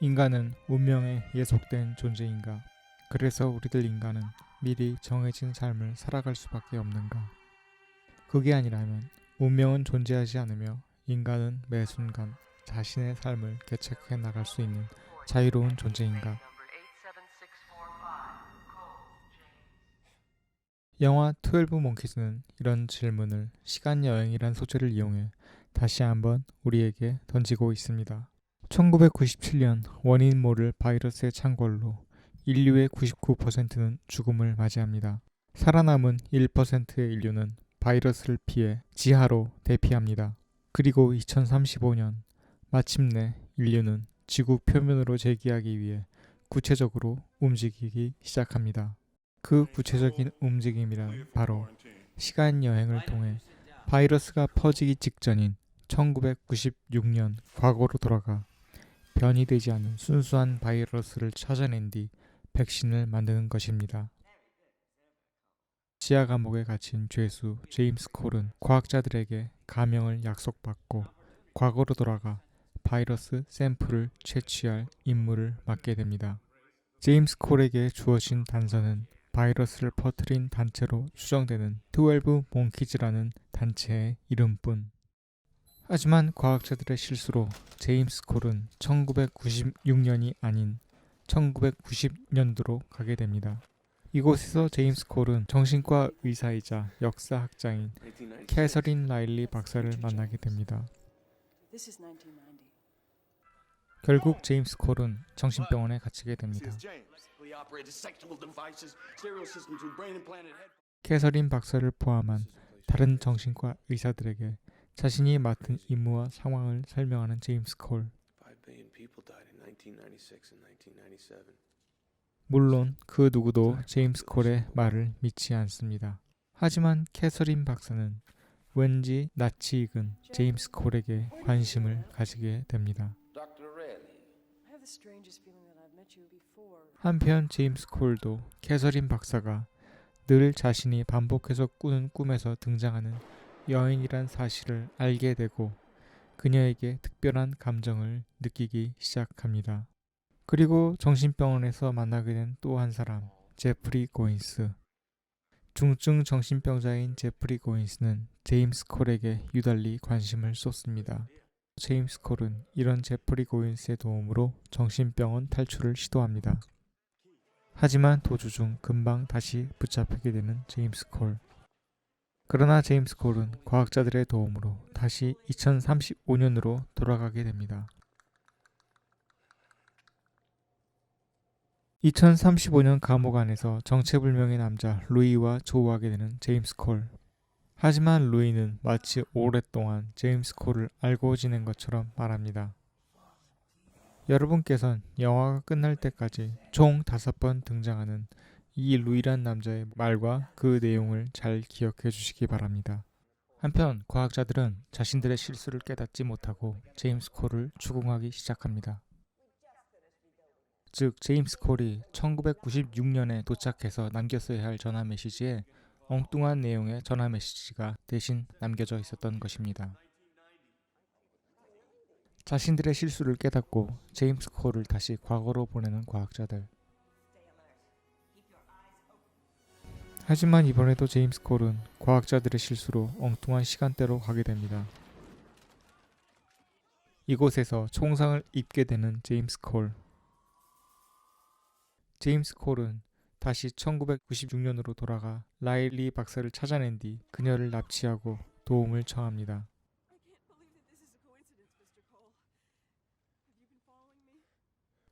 인간은 운명에 예속된 존재인가? 그래서 우리들 인간은 미리 정해진 삶을 살아갈 수밖에 없는가? 그게 아니라면 운명은 존재하지 않으며 인간은 매 순간 자신의 삶을 개척해 나갈 수 있는 자유로운 존재인가? 영화 12 몽키즈는 이런 질문을 시간여행이란 소재를 이용해 다시 한번 우리에게 던지고 있습니다. 1997년 원인 모를 바이러스의 창궐로 인류의 99%는 죽음을 맞이합니다. 살아남은 1%의 인류는 바이러스를 피해 지하로 대피합니다. 그리고 2035년 마침내 인류는 지구 표면으로 재기하기 위해 구체적으로 움직이기 시작합니다. 그 구체적인 움직임이란 바로 시간 여행을 통해 바이러스가 퍼지기 직전인 1996년 과거로 돌아가 변이되지 않은 순수한 바이러스를 찾아낸 뒤 백신을 만드는 것입니다. 지하 감옥에 갇힌 죄수 제임스 콜은 과학자들에게 가명을 약속받고 과거로 돌아가 바이러스 샘플을 채취할 임무를 맡게 됩니다. 제임스 콜에게 주어진 단서는 바이러스를 퍼뜨린 단체로 추정되는 12 몽키즈라는 단체의 이름뿐. 하지만 과학자들의 실수로 제임스 콜은 1996년이 아닌 1990년도로 가게 됩니다. 이곳에서 제임스 콜은 정신과 의사이자 역사학자인 캐서린 라일리 박사를 만나게 됩니다. 결국 제임스 콜은 정신병원에 갇히게 됩니다. 캐서린 박사를 포함한 다른 정신과 의사들에게 자신이 맡은 임무와 상황을 설명하는 제임스 콜. 물론 그 누구도 제임스 콜의 말을 믿지 않습니다. 하지만 캐서린 박사는 왠지 낯이 익은 제임스 콜에게 관심을 가지게 됩니다. 한편 제임스 콜도 캐서린 박사가 늘 자신이 반복해서 꾸는 꿈에서 등장하는 여인이란 사실을 알게 되고 그녀에게 특별한 감정을 느끼기 시작합니다. 그리고 정신병원에서 만나게 된 또 한 사람, 제프리 고인스. 중증 정신병자인 제프리 고인스는 제임스 콜에게 유달리 관심을 쏟습니다. 제임스 콜은 이런 제프리 고인스의 도움으로 정신병원 탈출을 시도합니다. 하지만 도주 중 금방 다시 붙잡히게 되는 제임스 콜. 그러나 제임스 콜은 과학자들의 도움으로 다시 2035년으로 돌아가게 됩니다. 2035년 감옥 안에서 정체불명의 남자 루이와 조우하게 되는 제임스 콜. 하지만 루이는 마치 오랫동안 제임스 콜을 알고 지낸 것처럼 말합니다. 여러분께선 영화가 끝날 때까지 총 5번 등장하는 이 루이란 남자의 말과 그 내용을 잘 기억해 주시기 바랍니다. 한편 과학자들은 자신들의 실수를 깨닫지 못하고 제임스 콜을 추궁하기 시작합니다. 즉 제임스 콜이 1996년에 도착해서 남겼어야 할 전화 메시지에 엉뚱한 내용의 전화 메시지가 대신 남겨져 있었던 것입니다. 자신들의 실수를 깨닫고 제임스 콜을 다시 과거로 보내는 과학자들. 하지만 이번에도 제임스 콜은 과학자들의 실수로 엉뚱한 시간대로 가게 됩니다. 이곳에서 총상을 입게 되는 제임스 콜. 제임스 콜은 다시 1996년으로 돌아가 라일리 박사를 찾아낸 뒤 그녀를 납치하고 도움을 청합니다.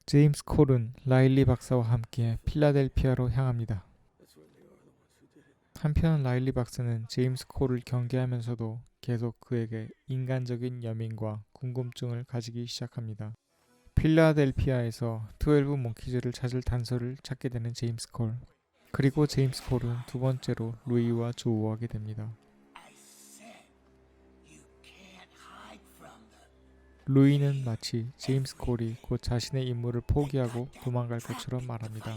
제임스 콜은 라일리 박사와 함께 필라델피아로 향합니다. 한편 라일리 박사는 제임스 콜을 경계하면서도 계속 그에게 인간적인 여민과 궁금증을 가지기 시작합니다. 필라델피아에서 12 몽키즈를 찾을 단서를 찾게 되는 제임스 콜. 그리고 제임스 콜은 두 번째로 루이와 조우하게 됩니다. 루이는 마치 제임스 콜이 곧 자신의 임무를 포기하고 도망갈 것처럼 말합니다.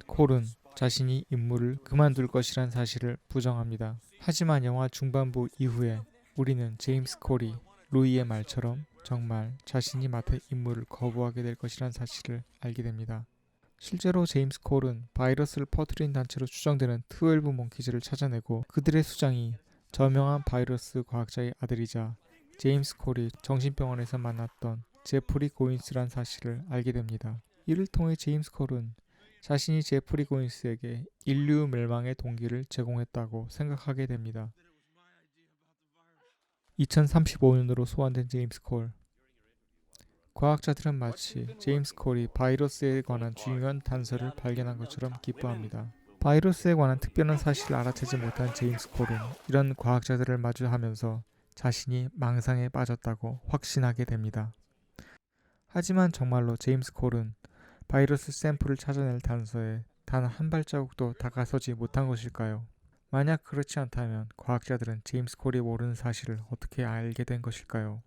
콜은 자신이 임무를 그만둘 것이란 사실을 부정합니다. 하지만 영화 중반부 이후에 우리는 제임스 콜이 루이의 말처럼 정말 자신이 맡은 임무를 거부하게 될 것이란 사실을 알게 됩니다. 실제로 제임스 콜은 바이러스를 퍼뜨린 단체로 추정되는 12 몽키즈를 찾아내고 그들의 수장이 저명한 바이러스 과학자의 아들이자 제임스 콜이 정신병원에서 만났던 제프리 고인스란 사실을 알게 됩니다. 이를 통해 제임스 콜은 자신이 제프리 고인스에게 인류 멸망의 동기를 제공했다고 생각하게 됩니다. 2035년으로 소환된 제임스 콜. 과학자들은 마치 제임스 콜이 바이러스에 관한 중요한 단서를 발견한 것처럼 기뻐합니다. 바이러스에 관한 특별한 사실을 알아채지 못한 제임스 콜은 이런 과학자들을 마주하면서 자신이 망상에 빠졌다고 확신하게 됩니다. 하지만 정말로 제임스 콜은 바이러스 샘플을 찾아낼 단서에 단 한 발자국도 다가서지 못한 것일까요? 만약 그렇지 않다면 과학자들은 제임스 콜이 모르는 사실을 어떻게 알게 된 것일까요?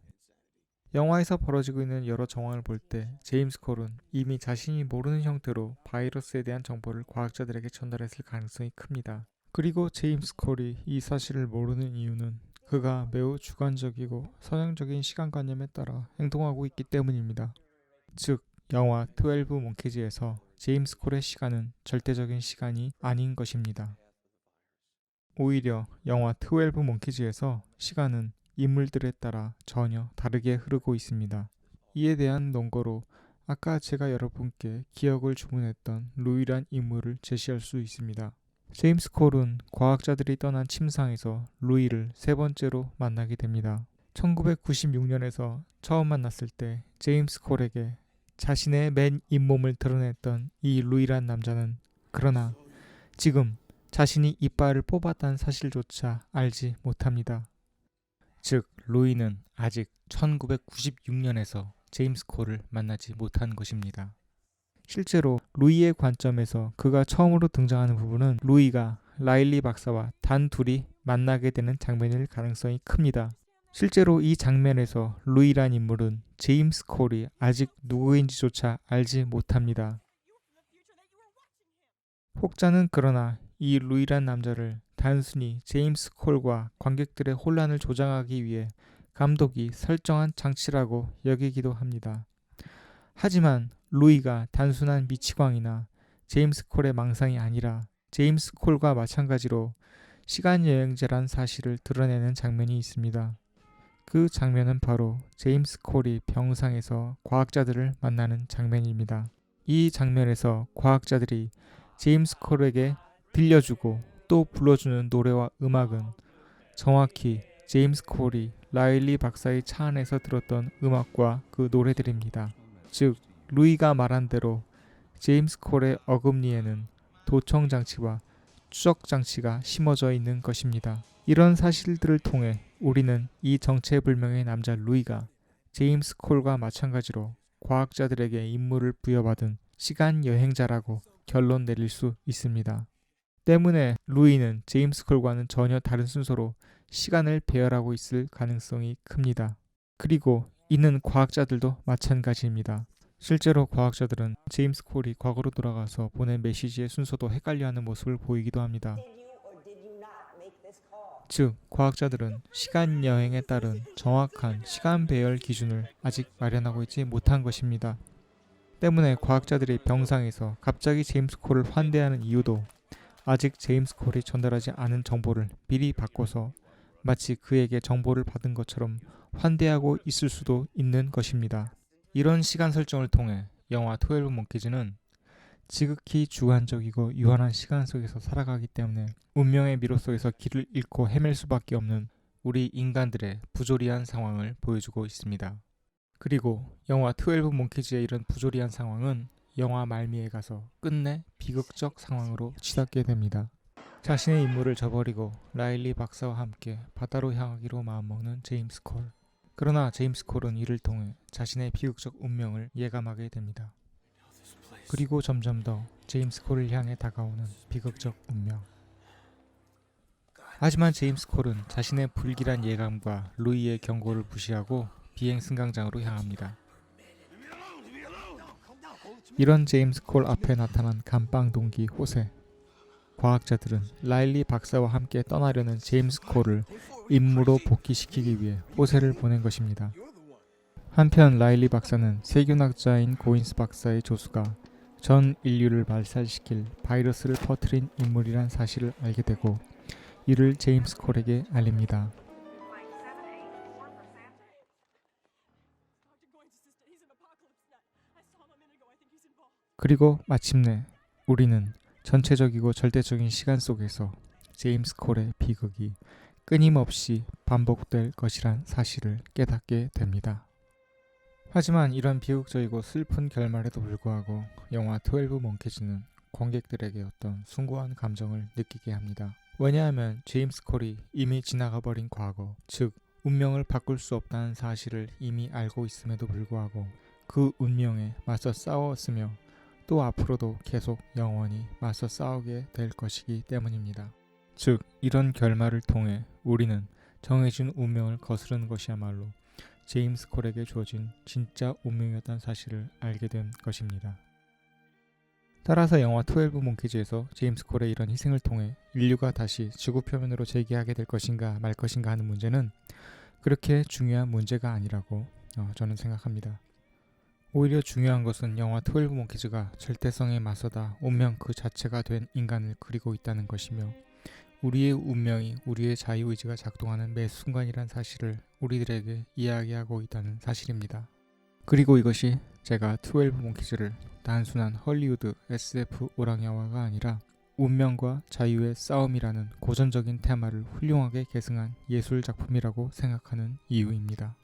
영화에서 벌어지고 있는 여러 정황을 볼 때 제임스 콜은 이미 자신이 모르는 형태로 바이러스에 대한 정보를 과학자들에게 전달했을 가능성이 큽니다. 그리고 제임스 콜이 이 사실을 모르는 이유는 그가 매우 주관적이고 선형적인 시간관념에 따라 행동하고 있기 때문입니다. 즉, 영화 12 몽키즈에서 제임스 콜의 시간은 절대적인 시간이 아닌 것입니다. 오히려 영화 12 몽키즈에서 시간은 인물들에 따라 전혀 다르게 흐르고 있습니다. 이에 대한 논거로 아까 제가 여러분께 기억을 주문했던 루이란 인물을 제시할 수 있습니다. 제임스 콜은 과학자들이 떠난 침상에서 루이를 세 번째로 만나게 됩니다. 1996년에서 처음 만났을 때 제임스 콜에게 자신의 맨 잇몸을 드러냈던 이 루이란 남자는 그러나 지금 자신이 이빨을 뽑았다는 사실조차 알지 못합니다. 즉, 루이는 아직 1996년에서 제임스 콜을 만나지 못한 것입니다. 실제로 루이의 관점에서 그가 처음으로 등장하는 부분은 루이가 라일리 박사와 단 둘이 만나게 되는 장면일 가능성이 큽니다. 실제로 이 장면에서 루이란 인물은 제임스 콜이 아직 누구인지조차 알지 못합니다. 혹자는 그러나 이 루이란 남자를 단순히 제임스 콜과 관객들의 혼란을 조장하기 위해 감독이 설정한 장치라고 여기기도 합니다. 하지만 루이가 단순한 미치광이나 제임스 콜의 망상이 아니라 제임스 콜과 마찬가지로 시간여행자란 사실을 드러내는 장면이 있습니다. 그 장면은 바로 제임스 콜이 병상에서 과학자들을 만나는 장면입니다. 이 장면에서 과학자들이 제임스 콜에게 들려주고 또 불러주는 노래와 음악은 정확히 제임스 콜이 라일리 박사의 차 안에서 들었던 음악과 그 노래들입니다. 즉, 루이가 말한 대로 제임스 콜의 어금니에는 도청 장치와 추적 장치가 심어져 있는 것입니다. 이런 사실들을 통해 우리는 이 정체불명의 남자 루이가 제임스 콜과 마찬가지로 과학자들에게 임무를 부여받은 시간 여행자라고 결론 내릴 수 있습니다. 때문에 루이는 제임스 콜과는 전혀 다른 순서로 시간을 배열하고 있을 가능성이 큽니다. 그리고 이는 과학자들도 마찬가지입니다. 실제로 과학자들은 제임스 콜이 과거로 돌아가서 보낸 메시지의 순서도 헷갈려하는 모습을 보이기도 합니다. 즉, 과학자들은 시간 여행에 따른 정확한 시간 배열 기준을 아직 마련하고 있지 못한 것입니다. 때문에 과학자들이 병상에서 갑자기 제임스 콜을 환대하는 이유도 아직 제임스 콜이 전달하지 않은 정보를 미리 바꿔서 마치 그에게 정보를 받은 것처럼 환대하고 있을 수도 있는 것입니다. 이런 시간 설정을 통해 영화 12 몽키즈는 지극히 주관적이고 유한한 시간 속에서 살아가기 때문에 운명의 미로 속에서 길을 잃고 헤맬 수밖에 없는 우리 인간들의 부조리한 상황을 보여주고 있습니다. 그리고 영화 12 몽키즈의 이런 부조리한 상황은 영화 말미에 가서 끝내 비극적 상황으로 치닫게 됩니다. 자신의 임무를 저버리고 라일리 박사와 함께 바다로 향하기로 마음먹는 제임스 콜. 그러나 제임스 콜은 이를 통해 자신의 비극적 운명을 예감하게 됩니다. 그리고 점점 더 제임스 콜을 향해 다가오는 비극적 운명. 하지만 제임스 콜은 자신의 불길한 예감과 루이의 경고를 무시하고 비행 승강장으로 향합니다. 이런 제임스 콜 앞에 나타난 감방 동기 호세. 과학자들은 라일리 박사와 함께 떠나려는 제임스 콜을 임무로 복귀시키기 위해 호세를 보낸 것입니다. 한편 라일리 박사는 세균학자인 고인스 박사의 조수가 전 인류를 말살시킬 바이러스를 퍼뜨린 인물이란 사실을 알게 되고 이를 제임스 콜에게 알립니다. 그리고 마침내 우리는 전체적이고 절대적인 시간 속에서 제임스 콜의 비극이 끊임없이 반복될 것이란 사실을 깨닫게 됩니다. 하지만 이런 비극적이고 슬픈 결말에도 불구하고 영화 12 몽키즈는 관객들에게 어떤 숭고한 감정을 느끼게 합니다. 왜냐하면 제임스 콜이 이미 지나가버린 과거, 즉 운명을 바꿀 수 없다는 사실을 이미 알고 있음에도 불구하고 그 운명에 맞서 싸웠으며 또 앞으로도 계속 영원히 맞서 싸우게 될 것이기 때문입니다. 즉 이런 결말을 통해 우리는 정해진 운명을 거스르는 것이야말로 제임스 콜에게 주어진 진짜 운명이었다는 사실을 알게 된 것입니다. 따라서 영화 12 몽키즈에서 제임스 콜의 이런 희생을 통해 인류가 다시 지구 표면으로 재기하게 될 것인가 말 것인가 하는 문제는 그렇게 중요한 문제가 아니라고 저는 생각합니다. 오히려 중요한 것은 영화 12 몽키즈가 절대성에 맞서다 운명 그 자체가 된 인간을 그리고 있다는 것이며 우리의 운명이 우리의 자유의지가 작동하는 매 순간이란 사실을 우리들에게 이야기하고 있다는 사실입니다. 그리고 이것이 제가 12 몽키즈를 단순한 헐리우드 SF 오락영화가 아니라 운명과 자유의 싸움이라는 고전적인 테마를 훌륭하게 계승한 예술 작품이라고 생각하는 이유입니다.